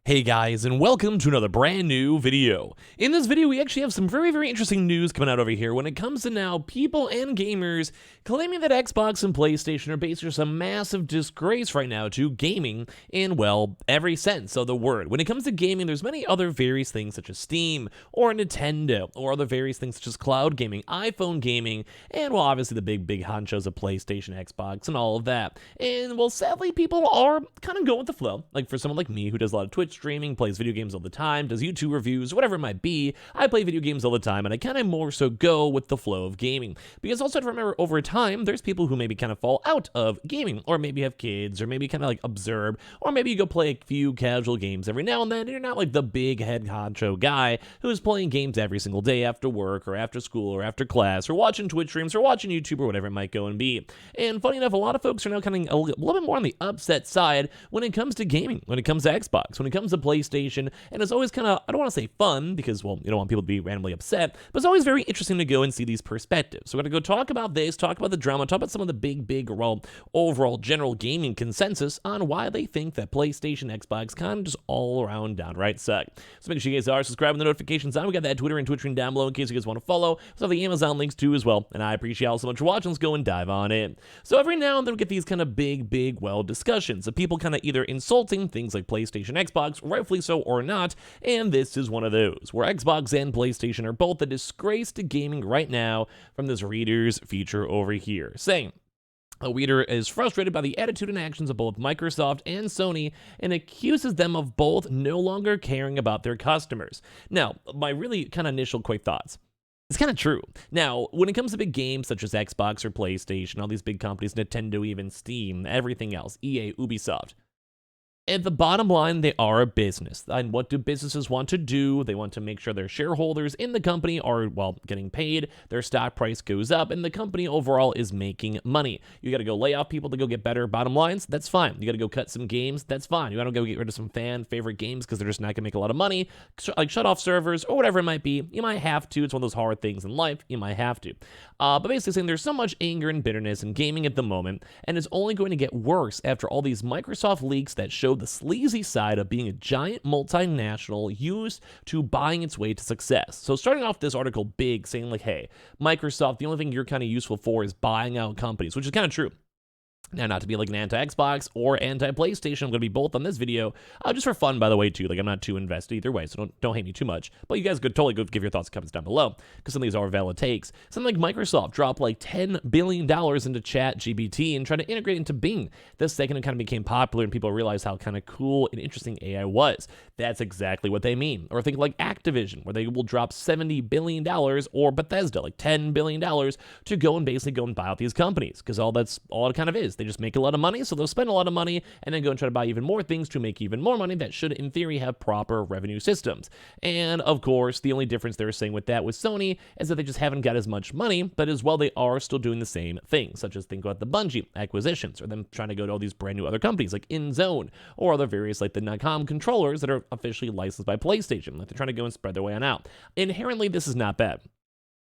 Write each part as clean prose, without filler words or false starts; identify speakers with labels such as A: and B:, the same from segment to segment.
A: Hey guys, and welcome to another brand new video. In this video, we actually have some very interesting news coming out over here when it comes to now people and gamers claiming that Xbox and PlayStation are basically just a massive disgrace right now to gaming in, well, every sense of the word. When it comes to gaming, there's many other various things such as Steam or Nintendo or other various things such as cloud gaming, iPhone gaming, and well, obviously the big honchos of PlayStation, Xbox, and all of that. And well, sadly, people are kind of going with the flow. Like for someone like me who does a lot of Twitch streaming, plays video games all the time, does YouTube reviews, whatever it might be. I play video games all the time, and I kind of more so go with the flow of gaming. Because also to remember, over time, there's people who maybe kind of fall out of gaming, or maybe have kids, or maybe kind of like observe, or maybe you go play a few casual games every now and then, and you're not like the big head honcho guy who's playing games every single day after work, or after school, or after class, or watching Twitch streams, or watching YouTube, or whatever it might go and be. And funny enough, a lot of folks are now kind of a little bit more on the upset side when it comes to gaming, when it comes to Xbox, when it comes to PlayStation, and it's always kind of, I don't want to say fun, because, well, you don't want people to be randomly upset, but it's always very interesting to go and see these perspectives. So we're going to go talk about this, talk about the drama, talk about some of the big, well, overall general gaming consensus on why they think that PlayStation, Xbox kind of just all around downright suck. So make sure you guys are subscribing, the notifications on. We got that Twitter and Twitch stream down below in case you guys want to follow. So the Amazon links too as well, and I appreciate y'all so much for watching. Let's go and dive on in. So every now and then we get these kind of big, well, discussions of people kind of either insulting things like PlayStation, Xbox, rightfully so or not, and this is one of those, where Xbox and PlayStation are both a disgrace to gaming right now from this reader's feature over here, saying, a reader is frustrated by the attitude and actions of both Microsoft and Sony and accuses them of both no longer caring about their customers. Now, my really kind of initial quick thoughts. It's kind of true. Now, when it comes to big games such as Xbox or PlayStation, all these big companies, Nintendo, even Steam, everything else, EA, Ubisoft, at the bottom line, they are a business. And what do businesses want to do? They want to make sure their shareholders in the company are, well, getting paid, their stock price goes up, and the company overall is making money. You got to go lay off people to go get better bottom lines? That's fine. You got to go cut some games? That's fine. You got to go get rid of some fan favorite games because they're just not going to make a lot of money, like shut off servers or whatever it might be. You might have to. It's one of those hard things in life. You might have to. But basically saying there's so much anger and bitterness in gaming at the moment, and it's only going to get worse after all these Microsoft leaks that show the sleazy side of being a giant multinational used to buying its way to success. So starting off this article big, saying like, hey, Microsoft, the only thing you're kind of useful for is buying out companies, which is kind of true. Now, not to be like an anti-Xbox or anti-PlayStation, I'm going to be both on this video, just for fun, by the way, too. Like, I'm not too invested either way, so don't hate me too much. But you guys could totally go give your thoughts and comments down below, because some of these are valid takes. Something like Microsoft dropped like $10 billion into ChatGPT and tried to integrate into Bing. The second it kind of became popular and people realized how kind of cool and interesting AI was. That's exactly what they mean. Or think like Activision, where they will drop $70 billion, or Bethesda, like $10 billion, to go and basically go and buy out these companies, because all it kind of is. They just make a lot of money, so they'll spend a lot of money and then go and try to buy even more things to make even more money that should, in theory, have proper revenue systems. And, of course, the only difference they're saying with that with Sony is that they just haven't got as much money, but as well, they are still doing the same thing, such as think about the Bungie acquisitions, or them trying to go to all these brand new other companies like InZone, or other various like the Nigh controllers that are officially licensed by PlayStation. Like they're trying to go and spread their way on out. Inherently, this is not bad.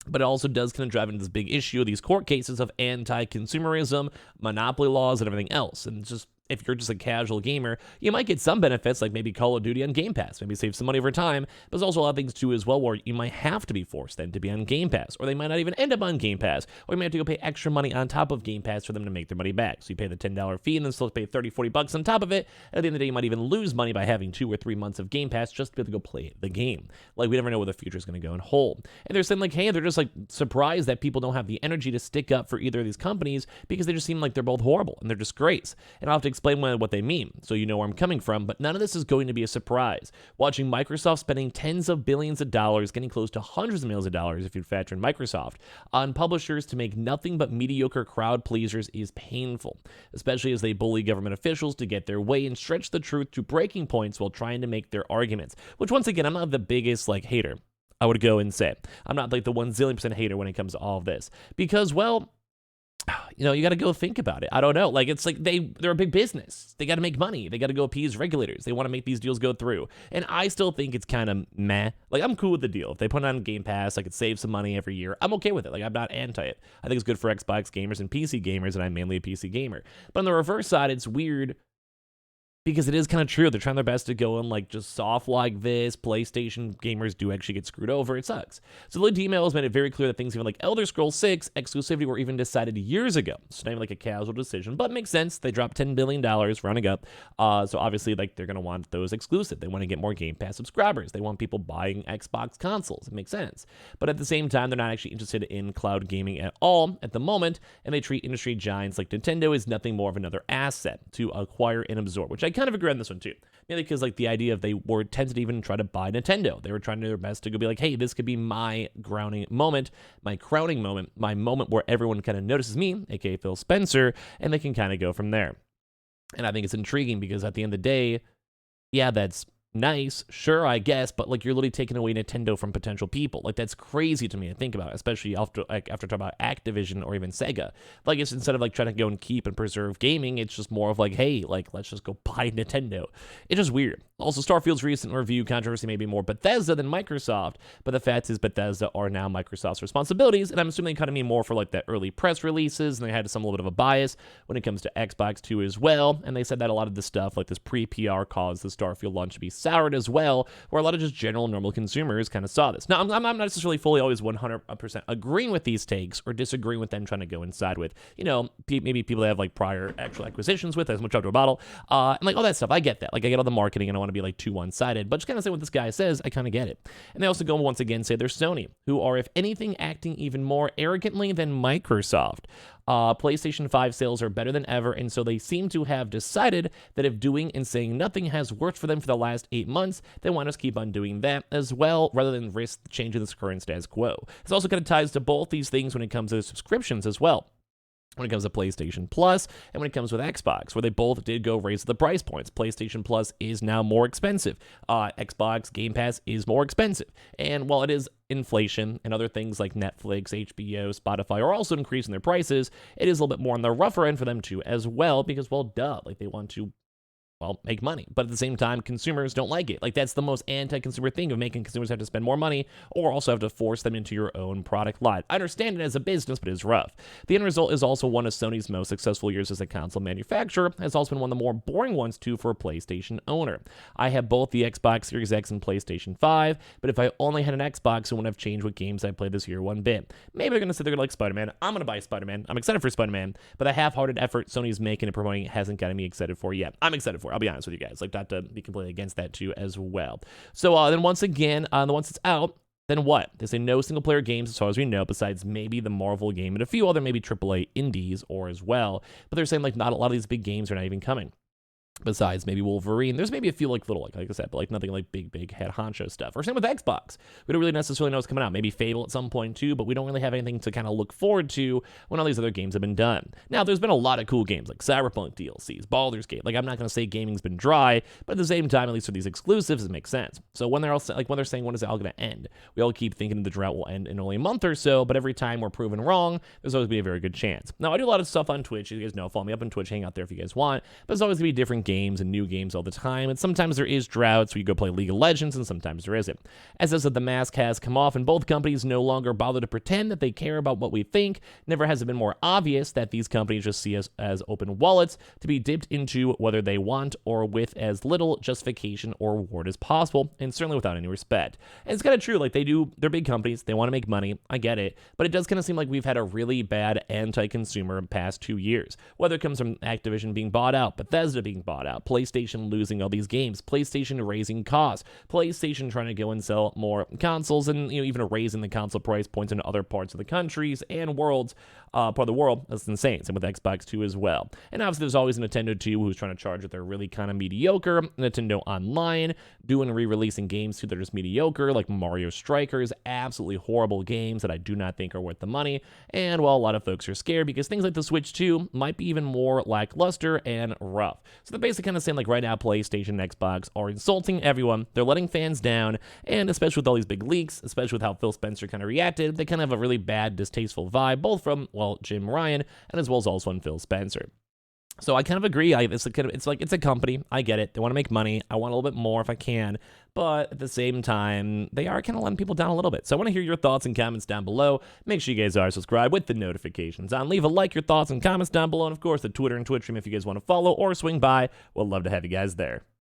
A: But it also does kind of drive into this big issue of these court cases of anti-consumerism, monopoly laws, and everything else. And just, if you're just a casual gamer, you might get some benefits, like maybe Call of Duty on Game Pass, maybe save some money over time, but there's also a lot of things too as well where you might have to be forced then to be on Game Pass, or they might not even end up on Game Pass, or you might have to go pay extra money on top of Game Pass for them to make their money back. So you pay the $10 fee and then still pay $30-40 on top of it, and at the end of the day you might even lose money by having 2 or 3 months of Game Pass just to be able to go play the game. Like, we never know where the future is going to go and hold. And they're saying like, hey, they're just like surprised that people don't have the energy to stick up for either of these companies because they just seem like they're both horrible and they're disgrace. And I'll have to explain what they mean, so you know where I'm coming from, but none of this is going to be a surprise. Watching Microsoft spending tens of billions of dollars, getting close to hundreds of millions of dollars if you factor in Microsoft, on publishers to make nothing but mediocre crowd pleasers is painful, especially as they bully government officials to get their way and stretch the truth to breaking points while trying to make their arguments, which once again, I'm not the biggest like hater. I would go and say, I'm not like the 1 zillion% hater when it comes to all of this, because, well, you know, you got to go think about it. I don't know. Like, it's like they're a big business. They got to make money. They got to go appease regulators. They want to make these deals go through. And I still think it's kind of meh. Like, I'm cool with the deal. If they put it on Game Pass, I could save some money every year. I'm okay with it. Like, I'm not anti it. I think it's good for Xbox gamers and PC gamers, and I'm mainly a PC gamer. But on the reverse side, it's weird because it is kind of true. They're trying their best to go in like just soft like this. PlayStation gamers do actually get screwed over. It sucks. So the leaked emails made it very clear that things even like Elder Scrolls 6 exclusivity were even decided years ago. So not even like a casual decision, but it makes sense. They dropped $10 billion rounding up. So obviously like they're going to want those exclusive. They want to get more Game Pass subscribers. They want people buying Xbox consoles. It makes sense. But at the same time, they're not actually interested in cloud gaming at all at the moment. And they treat industry giants like Nintendo as nothing more of another asset to acquire and absorb, which I kind of agree on this one too. Mainly because like the idea of they were tempted to even try to buy Nintendo. They were trying to do their best to go be like, hey, this could be my crowning moment, my moment where everyone kind of notices me, aka Phil Spencer, and they can kind of go from there. And I think it's intriguing because at the end of the day, yeah, that's nice, sure, I guess, but like you're literally taking away Nintendo from potential people. Like that's crazy to me to think about, especially after talking about Activision or even Sega. Like it's instead of like trying to go and keep and preserve gaming, it's just more of like, hey, like let's just go buy Nintendo. It's just weird. Also, Starfield's recent review controversy may be more Bethesda than Microsoft, but the fact is Bethesda are now Microsoft's responsibilities, and I'm assuming they kind of mean more for like the early press releases, and they had some little bit of a bias when it comes to Xbox 2 as well, and they said that a lot of the stuff like this pre-PR caused the Starfield launch to be soured as well, where a lot of just general normal consumers kind of saw this. Now, I'm not necessarily fully always 100% agreeing with these takes or disagreeing with them trying to go inside with, you know, maybe people that have like prior actual acquisitions with as much out to a bottle, and like all that stuff. I get that. Like I get all the marketing and I want to be like too one-sided, but just kind of say what this guy says, I kind of get it. And they also go once again say they're Sony, who are, if anything, acting even more arrogantly than Microsoft. PlayStation 5 sales are better than ever, and so they seem to have decided that if doing and saying nothing has worked for them for the last 8 months, they want us to keep on doing that as well, rather than risk changing this current status quo. This also kind of ties to both these things when it comes to subscriptions as well. When it comes to PlayStation Plus and when it comes with Xbox, where they both did go raise the price points. PlayStation Plus is now more expensive. Xbox Game Pass is more expensive. And while it is inflation and other things like Netflix, HBO, Spotify are also increasing their prices, it is a little bit more on the rougher end for them too as well, because, well, duh, like they want to, well, make money. But at the same time, consumers don't like it. Like that's the most anti-consumer thing of making consumers have to spend more money or also have to force them into your own product line. I understand it as a business, but it's rough. The end result is also one of Sony's most successful years as a console manufacturer. It's also been one of the more boring ones too for a PlayStation owner. I have both the Xbox Series X and PlayStation 5, but if I only had an Xbox, it wouldn't have changed what games I played this year one bit. Maybe they're going to say they're going to like Spider-Man. I'm going to buy Spider-Man. I'm excited for Spider-Man, but the half-hearted effort Sony's making and promoting hasn't gotten me excited for yet. I'm excited for it. I'll be honest with you guys, like not to be completely against that too as well. So then once again, once it's out, then what? They say no single player games as far as we know, besides maybe the Marvel game and a few other maybe AAA indies or as well. But they're saying like not a lot of these big games are not even coming. Besides maybe Wolverine, there's maybe a few like little, like I said, but like nothing like big head honcho stuff. Or same with Xbox. We don't really necessarily know what's coming out. Maybe Fable at some point too, but we don't really have anything to kind of look forward to when all these other games have been done. Now, there's been a lot of cool games like Cyberpunk DLCs, Baldur's Gate. Like I'm not going to say gaming's been dry, but at the same time, at least for these exclusives, it makes sense. So when they're all like when they're saying when is it all going to end, we all keep thinking the drought will end in only a month or so. But every time we're proven wrong, there's always be a very good chance. Now I do a lot of stuff on Twitch. You guys know, follow me up on Twitch, hang out there if you guys want. But there's always going to be different games and new games all the time, and sometimes there is droughts where you go play League of Legends, and sometimes there isn't. As I said, the mask has come off, and both companies no longer bother to pretend that they care about what we think. Never has it been more obvious that these companies just see us as open wallets to be dipped into whether they want or with as little justification or reward as possible, and certainly without any respect. And it's kind of true, like they're big companies, they want to make money, I get it, but it does kind of seem like we've had a really bad anti-consumer past 2 years, whether it comes from Activision being bought out, Bethesda being bought out, PlayStation losing all these games, PlayStation raising costs, PlayStation trying to go and sell more consoles, and even raising the console price points in other parts of the countries and worlds, part of the world. That's insane. Same with Xbox 2 as well. And obviously there's always Nintendo 2 who's trying to charge that they're really kind of mediocre. Nintendo Online doing re-releasing games too that are just mediocre, like Mario Strikers, absolutely horrible games that I do not think are worth the money. And well, a lot of folks are scared because things like the Switch 2 might be even more lackluster and rough. So they're basically kind of saying like right now PlayStation and Xbox are insulting everyone. They're letting fans down, and especially with all these big leaks, especially with how Phil Spencer kind of reacted, they kind of have a really bad, distasteful vibe, both from, well, Jim Ryan and as well as also on Phil Spencer. So I kind of agree. It's a company. I get it. They want to make money. I want a little bit more if I can. But at the same time, they are kind of letting people down a little bit. So I want to hear your thoughts and comments down below. Make sure you guys are subscribed with the notifications on. Leave a like, your thoughts and comments down below. And of course, the Twitter and Twitch stream if you guys want to follow or swing by. We'll love to have you guys there.